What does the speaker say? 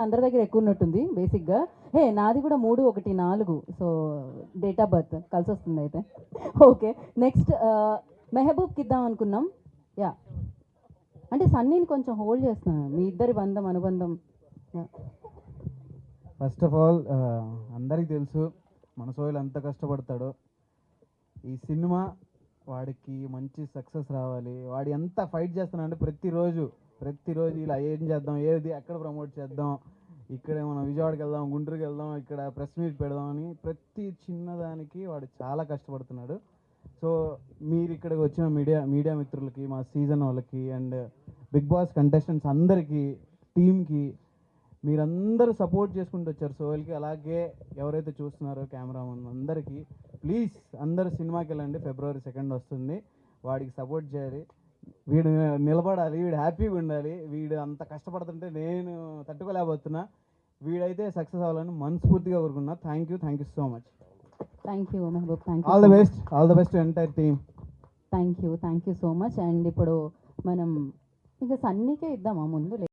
అందరి దగ్గర ఎక్కువ ఉన్నట్టుంది బేసిక్గా. నాది కూడా 3-1-4, సో డేట్ ఆఫ్ బర్త్ కలిసి వస్తుంది అయితే. ఓకే, నెక్స్ట్ మెహబూబ్కి ఇద్దాం అనుకున్నాం. యా, అంటే సన్నీని కొంచెం హోల్డ్ చేస్తున్నాను, మీ ఇద్దరి బంధం అనుబంధం. ఫస్ట్ ఆఫ్ ఆల్ అందరికీ తెలుసు మన సోయల్ ఎంత కష్టపడతాడో. ఈ సినిమా వాడికి మంచి సక్సెస్ రావాలి. వాడు ఎంత ఫైట్ చేస్తున్నాడంటే ప్రతిరోజు ఇలా ఏం చేద్దాం, ఏది ఎక్కడ ప్రమోట్ చేద్దాం, ఇక్కడే మనం విజయవాడకి వెళ్దాం, గుంటూరుకి వెళ్దాం, ఇక్కడ ప్రెస్ మీట్ పెడదాం అని ప్రతి చిన్నదానికి వాడు చాలా కష్టపడుతున్నాడు. సో మీరు ఇక్కడికి వచ్చిన మీడియా మిత్రులకి, మా సీజన్ వాళ్ళకి అండ్ బిగ్ బాస్ కంటెస్టెంట్స్ అందరికీ, టీమ్కి, మీరందరూ సపోర్ట్ చేసుకుంటూ వచ్చారు సోహెల్కి. అలాగే ఎవరైతే చూస్తున్నారో కెమెరామెన్ అందరికీ ప్లీజ్ అందరూ సినిమాకి వెళ్ళండి. February 2 వస్తుంది. వాడికి సపోర్ట్ చేయాలి. వీడు నిలబడాలి, వీడు హ్యాపీగా ఉండాలి. వీడు అంత కష్టపడుతుంటే నేను తట్టుకోలేకపోతున్నా. వీడైతే సక్సెస్ అవ్వాలని మనస్ఫూర్తిగా కోరుకున్నా. Thank you so much. Thank you Mehboob, thank you. All the best entire team. Thank you so much. And ఇప్పుడు మనం ఇంకా సన్నీకే ఇద్దామా ముందు?